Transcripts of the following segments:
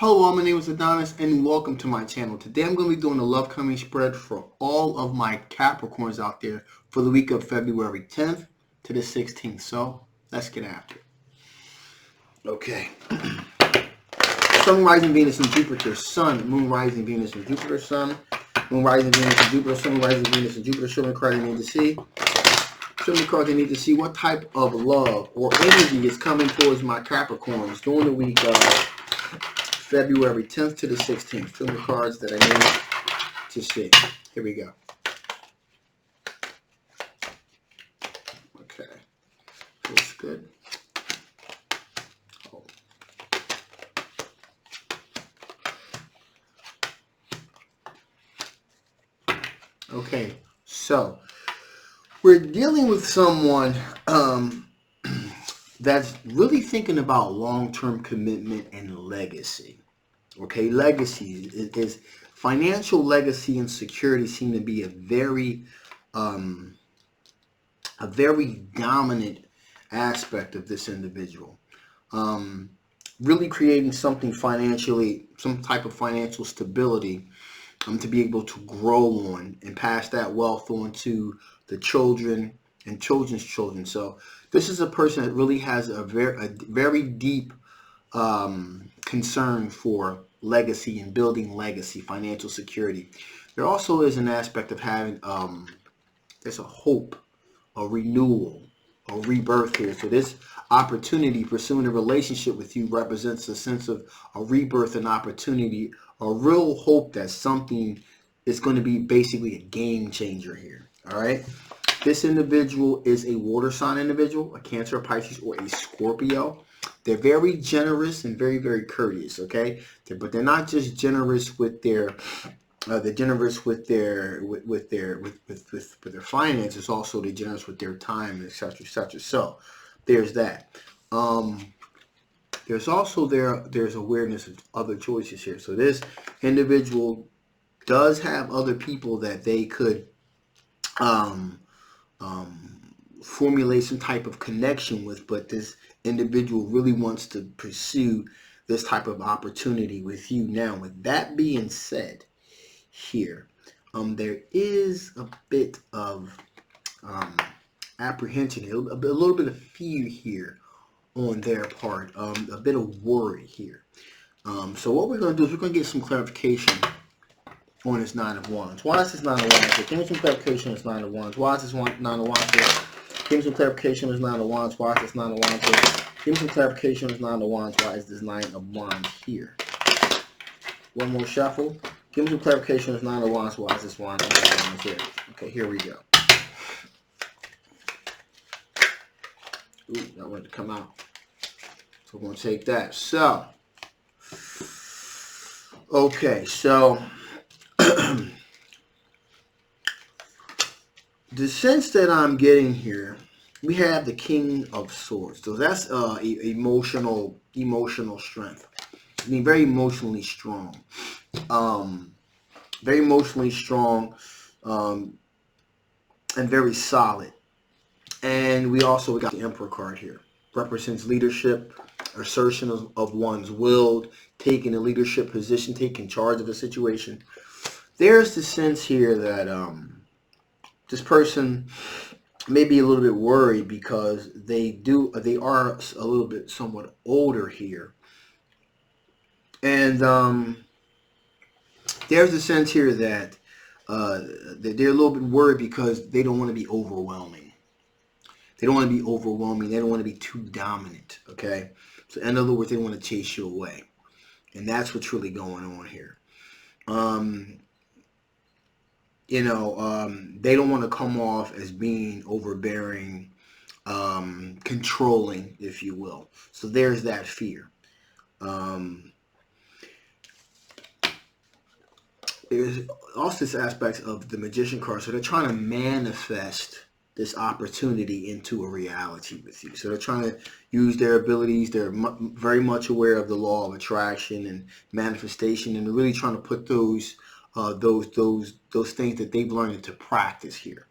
Hello, my name is Adonis and welcome to my channel. Today I'm going to be doing a love coming spread for all of my Capricorns out there for the week of February 10th to the 16th. So let's get after it. Okay. Sun, rising Venus and Jupiter, Sun, Moon, rising Venus and Jupiter, Sun, Moon, rising Venus and Jupiter, Sun, rising Venus and Jupiter. Show me cards you need to see. Show me cards you need to see what type of love or energy is coming towards my Capricorns during the week of February 10th to the 16th. Show me cards that I need to see. Here we go. Okay. Looks good. Oh. Okay. So, we're dealing with someone that's really thinking about long-term commitment and legacy. Okay, legacy is financial legacy and security seem to be a very dominant aspect of this individual. Really creating something financially, some type of financial stability to be able to grow on and pass that wealth on to the children and children's children. So this is a person that really has a very deep concern for legacy and building legacy, financial security. There also is an aspect of having there's a hope, a renewal, a rebirth here. So this opportunity pursuing a relationship with you represents a sense of a rebirth and opportunity, a real hope that something is going to be basically a game changer here. All right. This individual is a water sign individual, a Cancer, a Pisces, or a Scorpio. They're very generous and very, very courteous, okay? But they're not just generous with their they're generous with their finances. Also, they're generous with their time, etc., etc. So there's that. There's also there's awareness of other choices here. So this individual does have other people that they could formulate some type of connection with, but this individual really wants to pursue this type of opportunity with you. Now, with that being said, here, there is a bit of apprehension, a little bit of fear here on their part, a bit of worry here. So what we're going to do is we're going to get some clarification on this Nine of Wands. Why is this Nine of Wands here? Give me some clarification on this Nine of Wands. Why is this Nine of Wands here? Give me some clarification on this Nine of Wands. Why is this Nine of Wands here? Give me some clarification on this Nine of Wands. Why is this Nine of Wands here? One more shuffle. Give me some clarification on this Nine of Wands. Why is this Nine of Wands here? Okay, here we go. Ooh, that wanted to come out. So we're going to take that. So, okay, so the sense that I'm getting here, we have the King of Swords. So that's emotional strength. I mean, very emotionally strong. Very emotionally strong and very solid. And we also got the Emperor card here. Represents leadership, assertion of one's will, taking a leadership position, taking charge of a situation. There's the sense here that this person may be a little bit worried because they are a little bit somewhat older here. And there's the sense here that they're a little bit worried because they don't want to be overwhelming. They don't want to be overwhelming. They don't want to be too dominant, okay? So in other words, they don't want to chase you away. And that's what's really going on here. They don't want to come off as being overbearing, controlling, if you will. So there's that fear. There's also this aspect of the Magician card. So they're trying to manifest this opportunity into a reality with you. So they're trying to use their abilities. They're very much aware of the law of attraction and manifestation, and they're really trying to put those things that they've learned into practice here.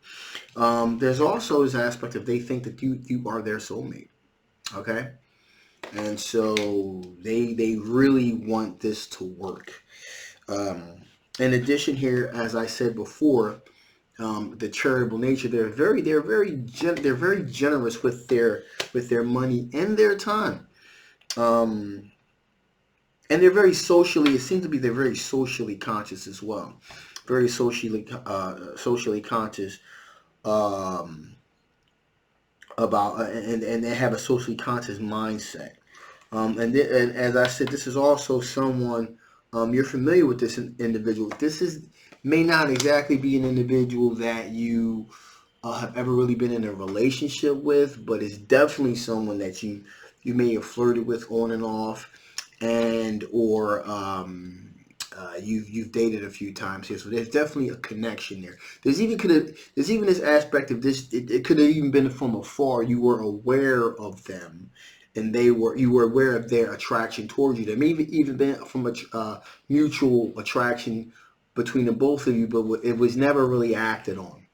There's also this aspect of they think that you are their soulmate. Okay, And so they really want this to work. In addition here, as I said before, the charitable nature, they're very generous with their money and their time. Um, and they're very socially, it seems to be they're very socially conscious as well. Very socially conscious, um, about, and they have a socially conscious mindset. And as I said, this is also someone, you're familiar with this individual. This is may not exactly be an individual that you have ever really been in a relationship with, but it's definitely someone that you may have flirted with on and off, and or you've dated a few times here. So there's definitely a connection there. There's even this aspect of this. It could have even been from afar. You were aware of them, and you were aware of their attraction towards you. There may even been from a mutual attraction between the both of you, but it was never really acted on.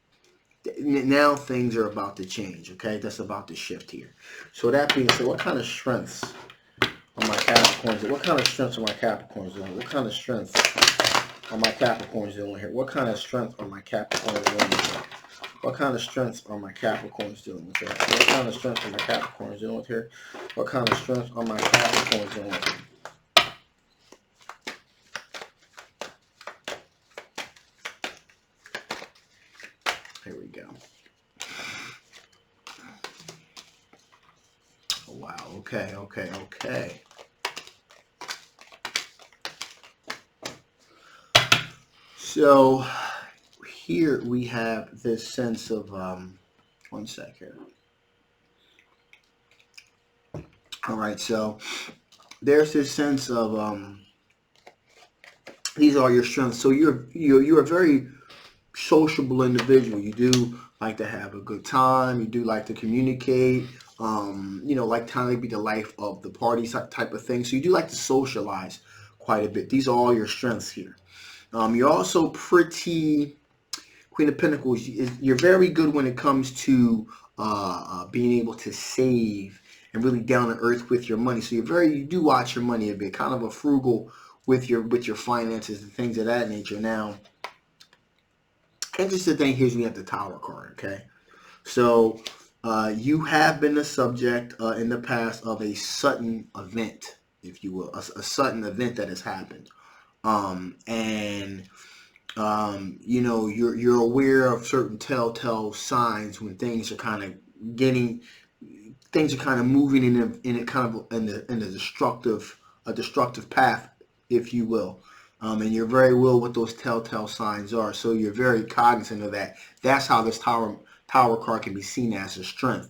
Now things are about to change. Okay, that's about to shift here. So that being said, what kind of strengths on my Capricorns? What kind of strengths are my Capricorns doing? What kind of strengths are my Capricorns doing here? What kind of strength are my Capricorns doing here? What kind of strengths are my Capricorns dealing with here? What kind of strengths are my Capricorns dealing with here? What kind of strengths are my Capricorns dealing with here? Here we go. Oh, wow. Okay. So here we have this sense of, one sec here. All right, so there's this sense of, these are your strengths. So you're a very sociable individual. You do like to have a good time. You do like to communicate. Like kind of be the life of the party type of thing. So you do like to socialize quite a bit. These are all your strengths here. You're also pretty, Queen of Pentacles, you're very good when it comes to being able to save and really down to earth with your money. So you do watch your money a bit, kind of a frugal with your finances and things of that nature. Now, interesting thing here is we have the Tower card, okay? So you have been the subject in the past of a sudden event, if you will, a sudden event that has happened. You're aware of certain telltale signs when things are kind of moving in a destructive path, if you will. And you're very well what those telltale signs are. So you're very cognizant of that. That's how this tower card can be seen as a strength.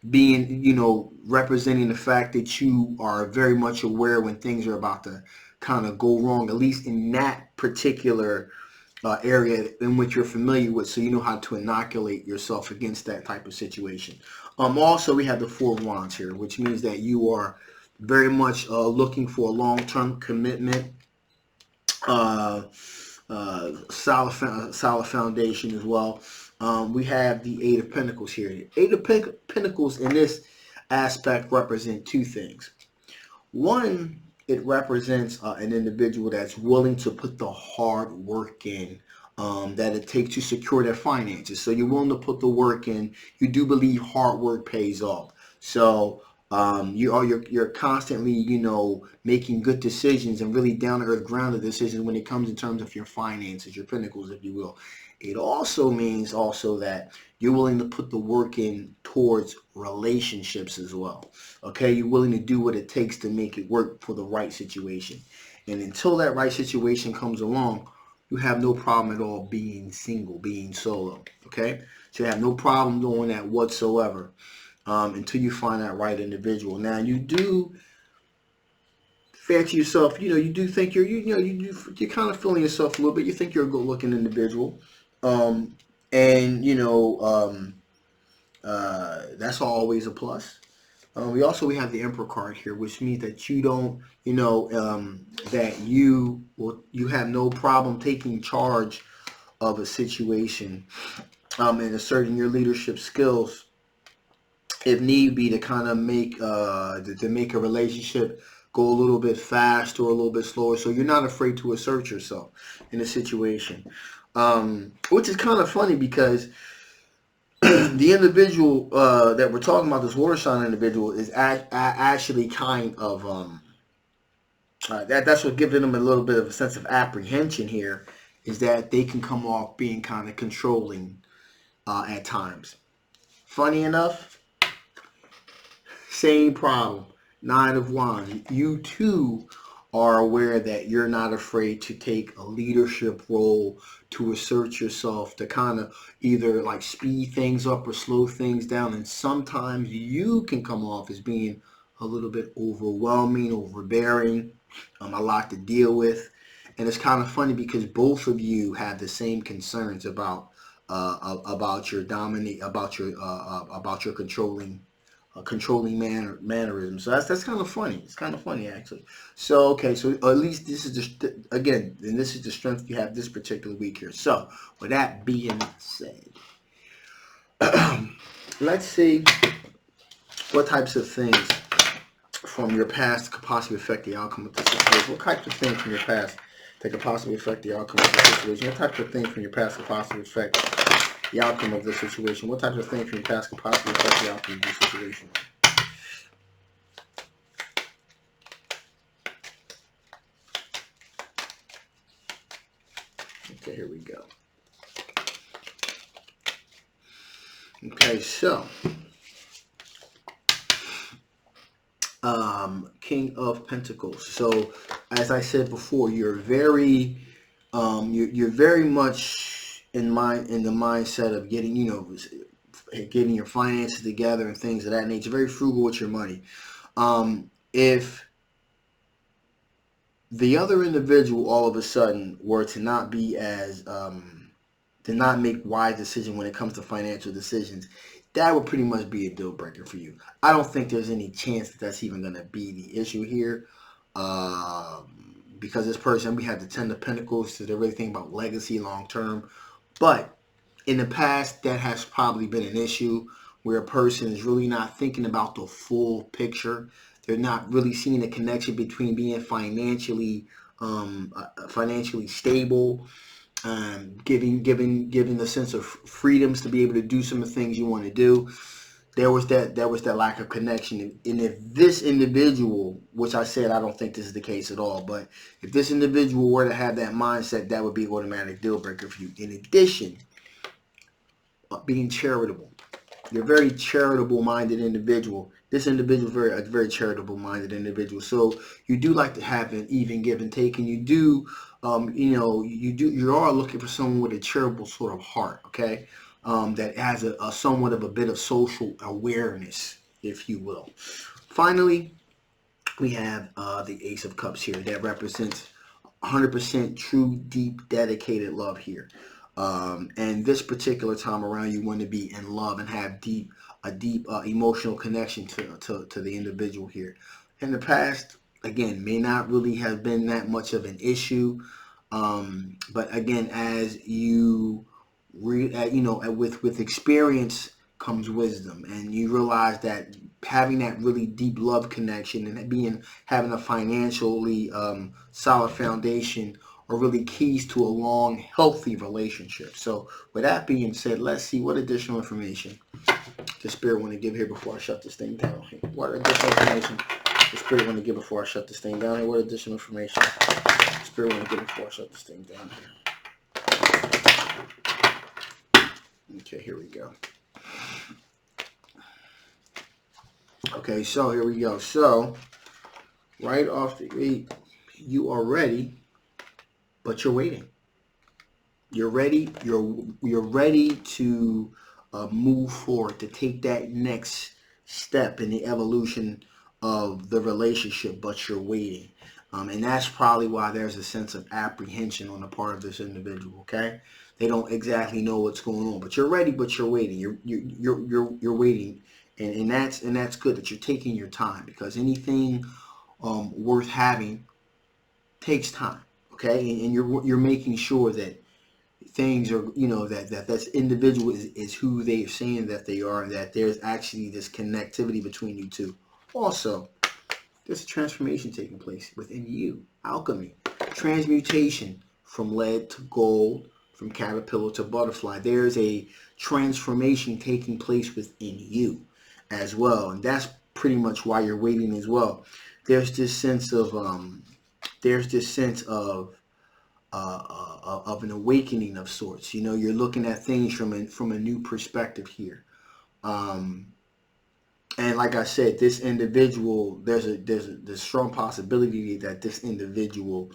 Being, representing the fact that you are very much aware when things are about to kind of go wrong, at least in that particular area in which you're familiar with, so you know how to inoculate yourself against that type of situation. Also, we have the Four of Wands here, which means that you are very much looking for a long-term commitment, solid foundation as well. We have the Eight of Pentacles here. The Eight of Pentacles in this aspect represent two things. One, it represents an individual that's willing to put the hard work in that it takes to secure their finances. So you're willing to put the work in. You do believe hard work pays off. So you're constantly, making good decisions and really down to earth grounded decisions when it comes in terms of your finances, your pentacles, if you will. It also means that you're willing to put the work in towards relationships as well. Okay, you're willing to do what it takes to make it work for the right situation. And until that right situation comes along, you have no problem at all being single, being solo. Okay, so you have no problem doing that whatsoever until you find that right individual. Now you do fancy yourself, you do think you're kind of feeling yourself a little bit. You think you're a good-looking individual, and that's always a plus. We have the Emperor card here, which means that you don't, that you have no problem taking charge of a situation, and asserting your leadership skills if need be, to kind of make to make a relationship go a little bit faster or a little bit slower. So you're not afraid to assert yourself in a situation, which is kind of funny because the individual that we're talking about, this water sign individual, is actually kind of that's what giving them a little bit of a sense of apprehension here, is that they can come off being kind of controlling at times. Funny enough, same problem. Nine of Wands. You too are aware that you're not afraid to take a leadership role, to assert yourself, to kind of either like speed things up or slow things down. And sometimes you can come off as being a little bit overwhelming, overbearing, a lot to deal with. And it's kind of funny because both of you have the same concerns about your about your controlling mannerism. So that's kind of funny. It's kind of funny actually. So okay, so at least this is again, and this is the strength you have this particular week here. So with that being said, let's see what types of things from your past could possibly affect the outcome of the situation. What types of things from your past that could possibly affect the outcome of the situation? What types of things from your past could possibly affect the outcome of the situation? What types of things from your past could possibly affect the outcome of the situation? Okay, here we go. Okay, so King of Pentacles. So as I said before, you're very you're very much in the mindset of getting, getting your finances together and things of that nature. Very frugal with your money. If the other individual all of a sudden were to not be as to not make wise decisions when it comes to financial decisions, that would pretty much be a deal breaker for you. I don't think there's any chance that that's even going to be the issue here, because this person, we have the Ten of Pentacles, so they're really thinking about legacy long term. But in the past, that has probably been an issue where a person is really not thinking about the full picture. They're not really seeing the connection between being financially stable, giving the sense of freedoms to be able to do some of the things you want to do. There was that lack of connection. And if this individual, which I said I don't think this is the case at all, but if this individual were to have that mindset, that would be an automatic deal breaker for you. In addition, being charitable. You're a very charitable minded individual. This individual is a very charitable minded individual. So you do like to have an even give and take, and you do you are looking for someone with a charitable sort of heart, okay? That has a somewhat of a bit of social awareness, if you will. Finally, we have the Ace of Cups here. That represents 100% true, deep, dedicated love here. And this particular time around, you want to be in love and have a deep emotional connection to the individual here. In the past, again, may not really have been that much of an issue. But again, as you with experience comes wisdom, and you realize that having that really deep love connection and having a financially solid foundation are really keys to a long, healthy relationship. So with that being said, let's see what additional information the Spirit want to give here before I shut this thing down. What additional information the Spirit want to give before I shut this thing down here? What additional information the Spirit want to give before I shut this thing down here? Okay, here we go. Okay, so here we go. So right off the gate, you are ready, but you're waiting. You're ready. You're ready to move forward, to take that next step in the evolution of the relationship, but you're waiting. And that's probably why there's a sense of apprehension on the part of this individual. Okay, they don't exactly know what's going on, but you're ready, but you're waiting. You're waiting, and that's good that you're taking your time, because anything worth having takes time. Okay, and you're making sure that things are, you know, that individual is who they are saying that they are, and that there's actually this connectivity between you two. Also, there's a transformation taking place within you. Alchemy. Transmutation from lead to gold, from caterpillar to butterfly. There's a transformation taking place within you as well. And that's pretty much why you're waiting as well. There's this sense of of an awakening of sorts. You know, you're looking at things from a new perspective here. Um, and like I said, this individual, there's strong possibility that this individual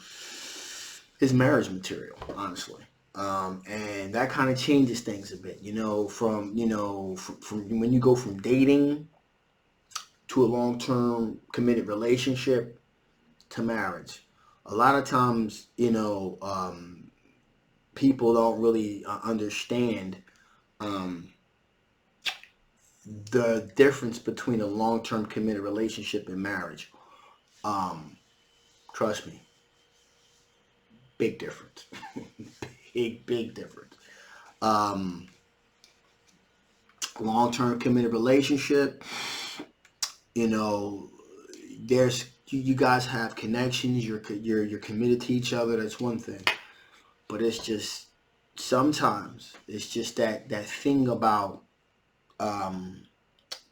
is marriage material, honestly. And that kind of changes things a bit, you know, from when you go from dating to a long-term committed relationship to marriage. A lot of times, you know, people don't really understand um, the difference between a long-term committed relationship and marriage. Um, Trust me, big difference. Big difference. Um, Long-term committed relationship, you know, there's you guys have connections. You're committed to each other. That's one thing. But it's just sometimes it's just that thing about um,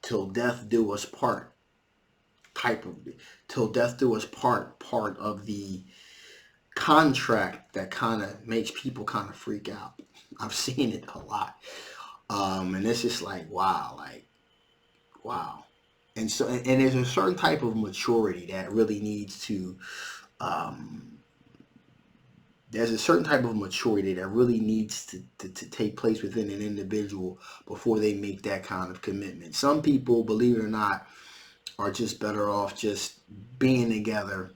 till death do us part type of till death do us part of the contract that kind of makes people kind of freak out. I've seen it a lot. And it's just like wow. And so, and there's a certain type of maturity that really needs to, um, there's a certain type of maturity that really needs to take place within an individual before they make that kind of commitment. Some people, believe it or not, are just better off just being together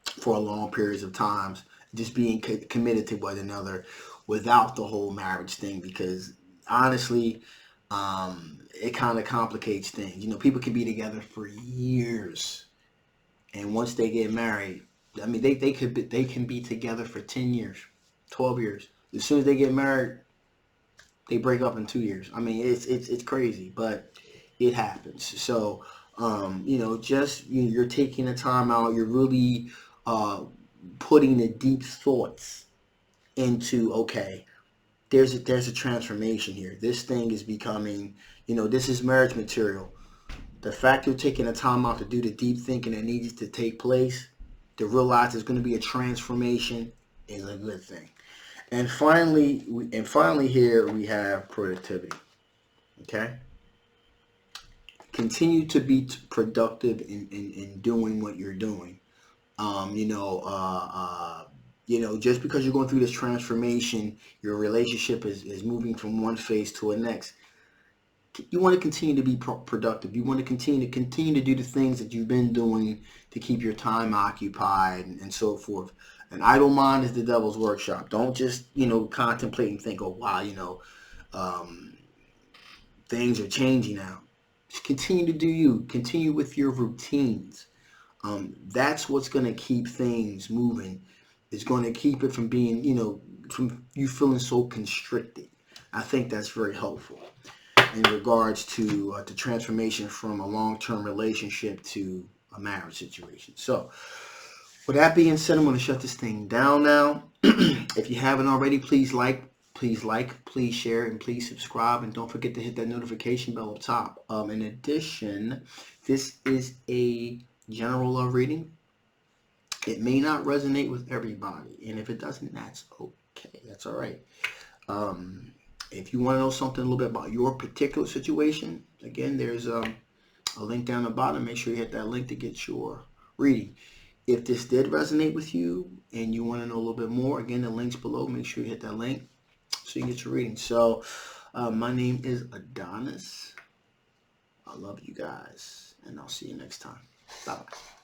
for a long periods of times, just being committed to one another without the whole marriage thing, because honestly, it kind of complicates things. You know, people can be together for years, and once they get married, I mean, they can be together for 10 years, 12 years. As soon as they get married, they break up in 2 years. I mean, it's crazy, but it happens. So, you know, just you're taking the time out. You're really putting the deep thoughts into, okay, there's a transformation here. This thing is becoming, you know, this is marriage material. The fact you're taking the time out to do the deep thinking that needs to take place, to realize there's going to be a transformation, is a good thing. And finally here we have productivity. Okay, continue to be productive in doing what you're doing. Um, you know, uh, uh, just because you're going through this transformation, your relationship is moving from one phase to a next. You want to continue to be productive. You want to continue to do the things that you've been doing to keep your time occupied and so forth. An idle mind is the devil's workshop. Don't just contemplate and think, oh wow, um, things are changing now. Just continue to do you. Continue with your routines. That's what's going to keep things moving. It's going to keep it from being, from you feeling so constricted. I think that's very helpful in regards to the transformation from a long-term relationship to a marriage situation. So, with that being said, I'm going to shut this thing down now. If you haven't already, please please share, and please subscribe. And don't forget to hit that notification bell up top. In addition, this is a general love reading. It may not resonate with everybody. And if it doesn't, that's okay. That's all right. If you want to know something a little bit about your particular situation, again, there's a link down the bottom. Make sure you hit that link to get your reading. If this did resonate with you and you want to know a little bit more, again, the link's below. Make sure you hit that link so you get your reading. So, my name is Adonis. I love you guys, and I'll see you next time. Bye-bye.